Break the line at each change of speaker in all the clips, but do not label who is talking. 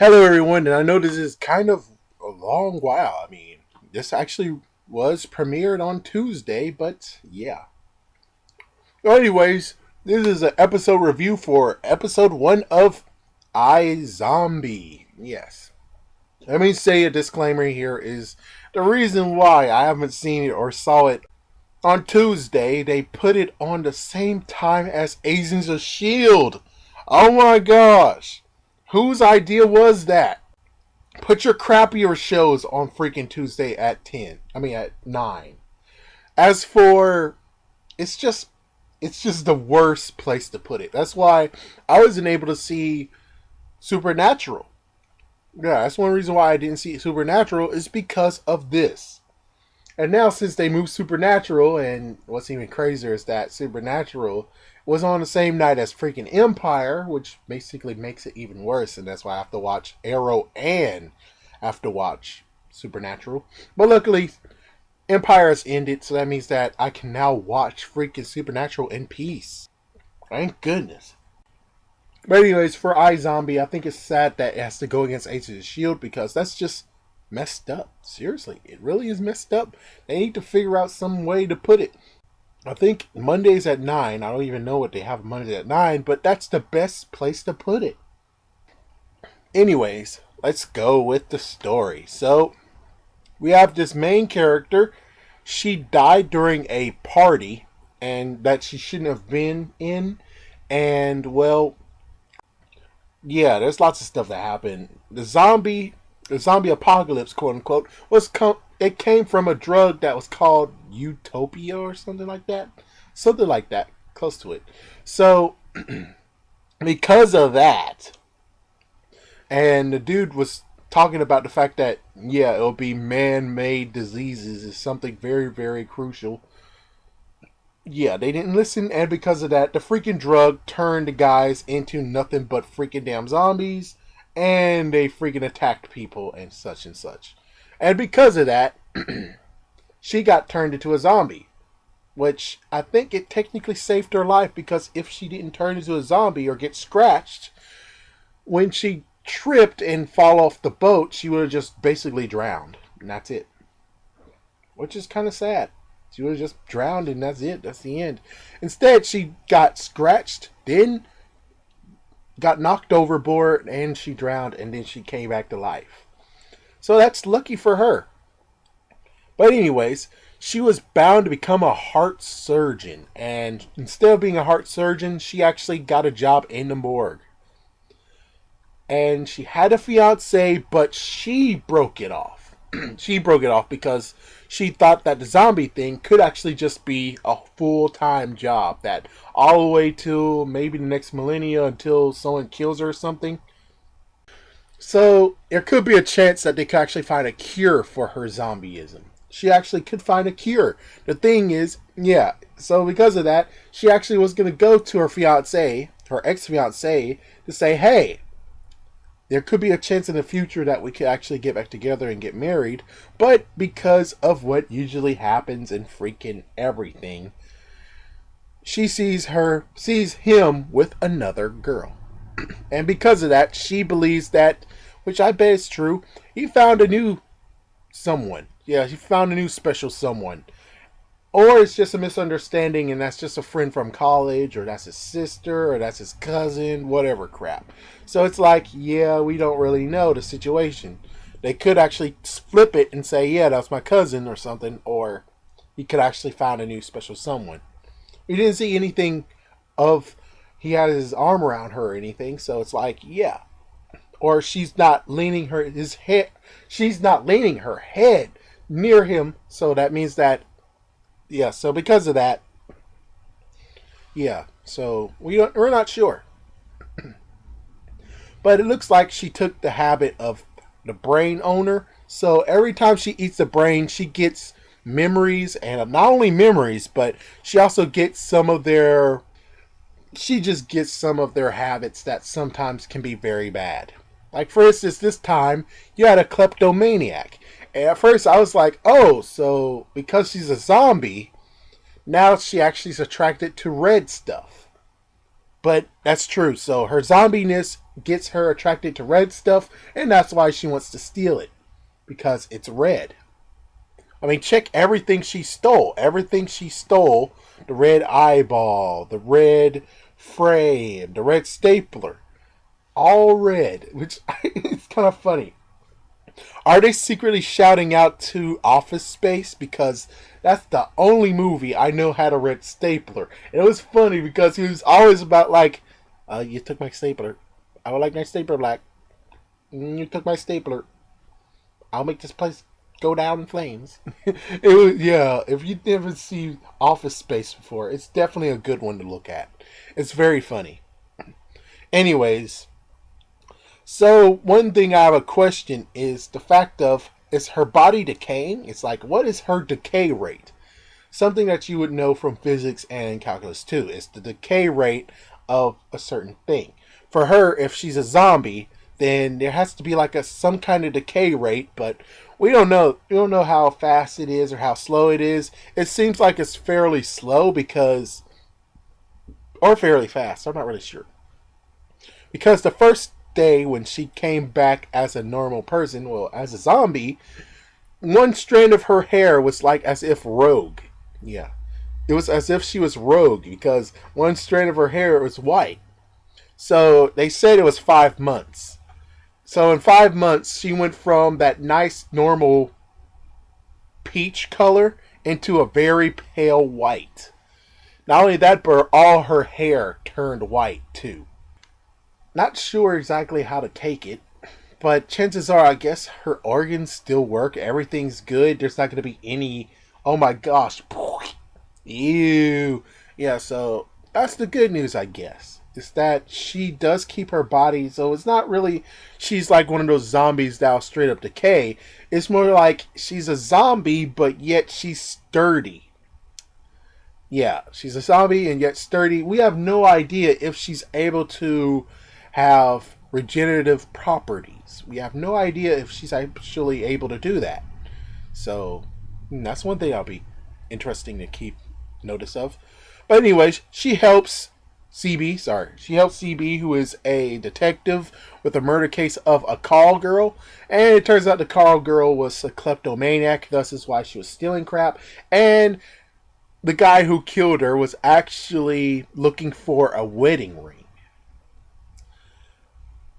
Hello, everyone, and I know this is kind of a long while. I mean, this actually was premiered on Tuesday, but yeah. Well, anyways, this is an episode review for episode 1 of iZombie. Yes. Let me say a disclaimer here is the reason why I haven't seen it or saw it on Tuesday, they put it on the same time as Agents of S.H.I.E.L.D. Oh my gosh. Whose idea was that? Put your crappier shows on freaking Tuesday at 10. I mean at 9. As for it's just the worst place to put it. That's why I wasn't able to see Supernatural. Yeah, that's one reason why I didn't see Supernatural is because of this. And now since they moved Supernatural, and what's even crazier is that Supernatural was on the same night as freaking Empire, which basically makes it even worse, and that's why I have to watch Arrow and have to watch Supernatural. But luckily, Empire has ended, so that means that I can now watch freaking Supernatural in peace. Thank goodness. But anyways, for iZombie, I think it's sad that it has to go against Agents of S.H.I.E.L.D. because that's just messed up. Seriously, it really is messed up. They need to figure out some way to put it. I think Mondays at 9. I don't even know what they have Mondays at 9, but that's the best place to put it. Anyways, let's go with the story. So, we have this main character. She died during a party and that she shouldn't have been in. And, well, yeah, there's lots of stuff that happened. The zombie apocalypse, quote unquote, it came from a drug that was called Utopia or something like that. Something like that, close to it. So, because of that, and the dude was talking about the fact that, yeah, it'll be man-made diseases is something very, very crucial. Yeah, they didn't listen, and because of that, the freaking drug turned the guys into nothing but freaking damn zombies, and they freaking attacked people and such and such. And because of that, she got turned into a zombie, which I think it technically saved her life because if she didn't turn into a zombie or get scratched, when she tripped and fall off the boat, she would have just basically drowned, and that's it. Which is kind of sad. She would have just drowned and that's it. That's the end. Instead, she got scratched, then got knocked overboard, and she drowned, and then she came back to life. So that's lucky for her. But anyways, she was bound to become a heart surgeon. And instead of being a heart surgeon, she actually got a job in the morgue. And she had a fiance, but she broke it off. She broke it off because she thought that the zombie thing could actually just be a full-time job. That all the way to maybe the next millennia until someone kills her or something. So there could be a chance that they could actually find a cure for her zombieism. She actually could find a cure. The thing is, yeah, so because of that, she actually was going to go to her fiance, her ex-fiance, to say, hey, there could be a chance in the future that we could actually get back together and get married, but because of what usually happens in freaking everything, she sees him with another girl. And because of that, she believes that, which I bet is true, he found a new someone. Yeah, he found a new special someone. Or it's just a misunderstanding and that's just a friend from college, or that's his sister, or that's his cousin, whatever crap. So it's like, yeah, we don't really know the situation. They could actually flip it and say, yeah, that's my cousin or something, or he could actually find a new special someone. We didn't see anything of he had his arm around her or anything, so it's like, yeah. Or she's not leaning her head near him, so that means that, yeah, so because of that, yeah, so we're not sure. But it looks like she took the habit of the brain owner, so every time she eats the brain, she gets memories, and not only memories, but she also gets some of their habits that sometimes can be very bad. Like, for instance, this time, you had a kleptomaniac. And at first, I was like, oh, so because she's a zombie, now she actually is attracted to red stuff. But that's true. So her zombiness gets her attracted to red stuff, and that's why she wants to steal it. Because it's red. I mean, check everything she stole. Everything she stole, the red eyeball, the red frame, the red stapler, all red, which is kind of funny. Are they secretly shouting out to Office Space? Because that's the only movie I know had a red stapler. And it was funny because he was always about like, you took my stapler. I would like my stapler back. You took my stapler. I'll make this place go down in flames. It was, yeah, if you never see Office Space before, it's definitely a good one to look at. It's very funny. Anyways, so one thing I have a question is the fact of, is her body decaying? It's like, what is her decay rate? Something that you would know from physics and calculus too is the decay rate of a certain thing. For her, if she's a zombie, then there has to be like some kind of decay rate, but we don't know. We don't know how fast it is or how slow it is. It seems like it's fairly slow because, or fairly fast. I'm not really sure. Because the first day when she came back as a normal person, well, as a zombie, one strand of her hair was like as if rogue. Yeah. It was as if she was rogue because one strand of her hair was white. So they said it was 5 months. So in 5 months, she went from that nice, normal peach color into a very pale white. Not only that, but all her hair turned white too. Not sure exactly how to take it, but chances are, I guess her organs still work. Everything's good. There's not going to be any, oh my gosh, ew. Yeah, so that's the good news, I guess. Is that she does keep her body, so it's not really she's like one of those zombies that'll straight up decay. It's more like she's a zombie, but yet she's sturdy. Yeah, she's a zombie and yet sturdy. We have no idea if she's able to have regenerative properties. We have no idea if she's actually able to do that. So that's one thing I'll be interesting to keep notice of. But anyways, she helps CB, who is a detective with a murder case of a call girl. And it turns out the call girl was a kleptomaniac, thus is why she was stealing crap. And the guy who killed her was actually looking for a wedding ring.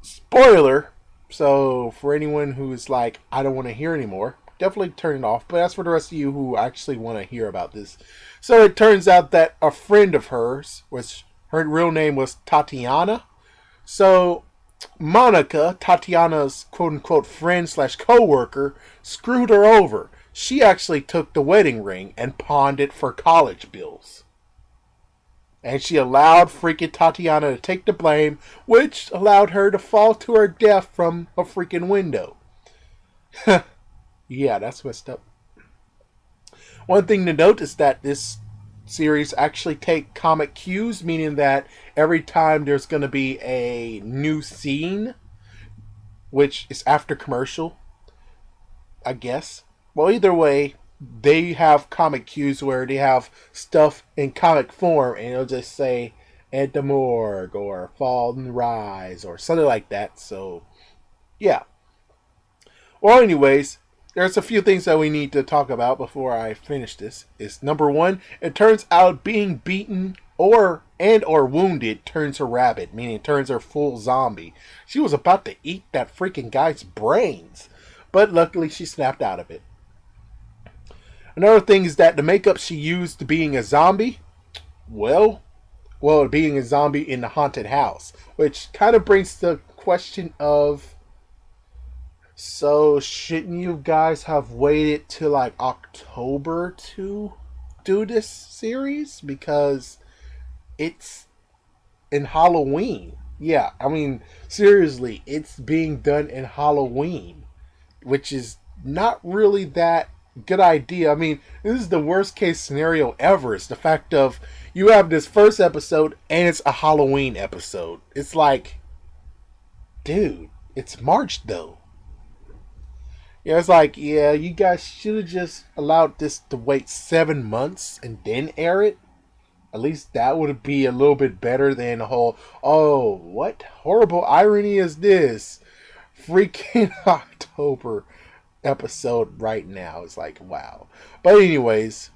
Spoiler, so for anyone who is like, I don't want to hear anymore, definitely turn it off. But as for the rest of you who actually want to hear about this, so it turns out that a friend of hers, which her real name was Tatiana. So Monica, Tatiana's quote-unquote friend / co-worker, screwed her over. She actually took the wedding ring and pawned it for college bills. And she allowed freaking Tatiana to take the blame, which allowed her to fall to her death from a freaking window. Yeah, that's messed up. One thing to note is that this series actually take comic cues, meaning that every time there's going to be a new scene, which is after commercial, I guess. Well, either way, they have comic cues where they have stuff in comic form, and it'll just say "At the morgue" or "Fall and Rise" or something like that. So, yeah. Well, anyways, there's a few things that we need to talk about before I finish this. Is number one, it turns out being beaten or wounded turns her rabid, meaning it turns her full zombie. She was about to eat that freaking guy's brains, but luckily she snapped out of it. Another thing is that the makeup she used to being a zombie, well, being a zombie in the haunted house, which kind of brings the question of, so shouldn't you guys have waited till like October to do this series? Because it's in Halloween. Yeah, I mean, seriously, it's being done in Halloween, which is not really that good idea. I mean, this is the worst case scenario ever. It's the fact of you have this first episode and it's a Halloween episode. It's like, dude, it's March though. Yeah, it's like, yeah, you guys should have just allowed this to wait 7 months and then air it. At least that would be a little bit better than the whole, oh, what horrible irony is this? Freaking October episode right now. It's like, wow. But anyways,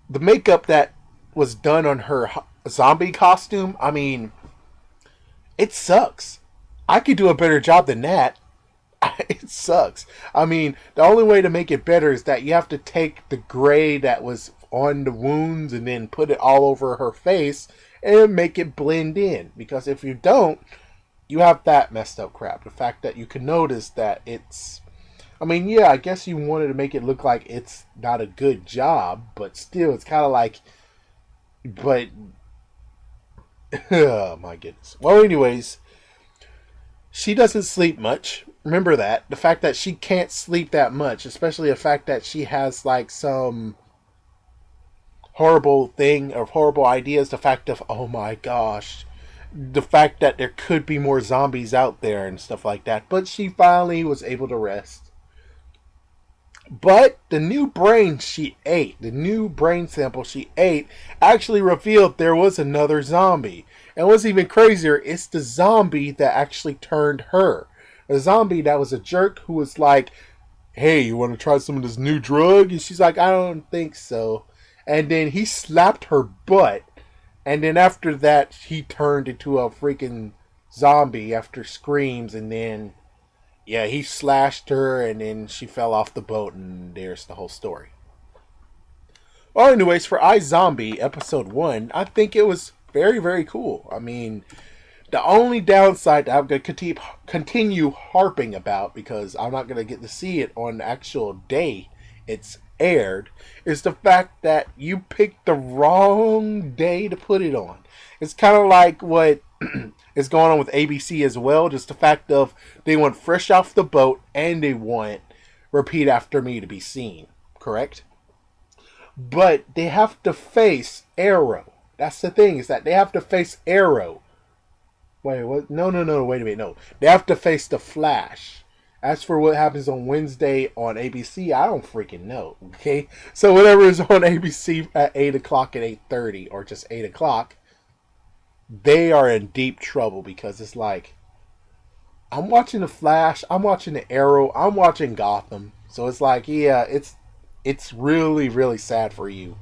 the makeup that was done on her zombie costume, I mean, it sucks. I could do a better job than that. It sucks. I mean, the only way to make it better is that you have to take the gray that was on the wounds and then put it all over her face and make it blend in. Because if you don't, you have that messed up crap. The fact that you can notice that it's... I mean, yeah, I guess you wanted to make it look like it's not a good job, but still, it's kind of like... But... Oh, my goodness. Well, anyways, she doesn't sleep much. Remember that. The fact that she can't sleep that much, especially the fact that she has, like, some horrible thing or horrible ideas. The fact of, oh my gosh, the fact that there could be more zombies out there and stuff like that. But she finally was able to rest. But the new brain she ate, the new brain sample she ate, actually revealed there was another zombie. And what's even crazier, it's the zombie that actually turned her. A zombie that was a jerk who was like, hey, you want to try some of this new drug? And she's like, I don't think so. And then he slapped her butt. And then after that, he turned into a freaking zombie after screams. And then, yeah, he slashed her and then she fell off the boat. And there's the whole story. Well, anyways, for iZombie episode 1, I think it was very, very cool. I mean... The only downside that I'm going to continue harping about, because I'm not going to get to see it on the actual day it's aired, is the fact that you picked the wrong day to put it on. It's kind of like what is going on with ABC as well. Just the fact of they want Fresh Off the Boat and they want Repeat After Me to be seen. Correct? But they have to face Arrow. That's the thing, is that they have to face Arrow. Wait, what? No, wait a minute, no. They have to face The Flash. As for what happens on Wednesday on ABC, I don't freaking know, okay? So whatever is on ABC at 8 o'clock and 8:30, or just 8 o'clock, they are in deep trouble because it's like, I'm watching The Flash, I'm watching The Arrow, I'm watching Gotham. So it's like, yeah, it's really, really sad for you.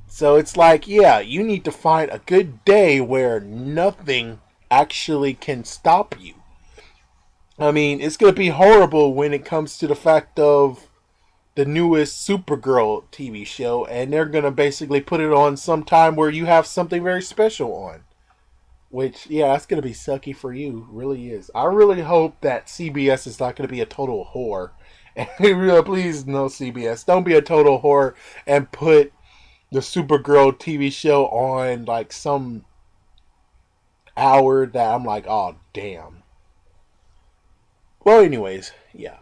So it's like, yeah, you need to find a good day where nothing actually can stop you. I mean, it's going to be horrible when it comes to the fact of the newest Supergirl TV show, and they're going to basically put it on sometime where you have something very special on. Which, yeah, that's going to be sucky for you. It really is. I really hope that CBS is not going to be a total whore. And please, no CBS. Don't be a total whore and put the Supergirl TV show on like some hour that I'm like, oh damn. Well, anyways, yeah,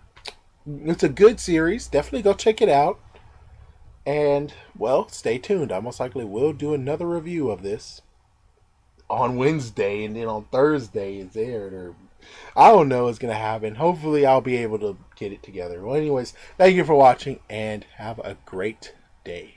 it's a good series. Definitely go check it out. And well, stay tuned. I most likely will do another review of this on Wednesday, and then on Thursday it's aired, or I don't know what's gonna happen. Hopefully, I'll be able to get it together. Well, anyways, thank you for watching, and have a great day.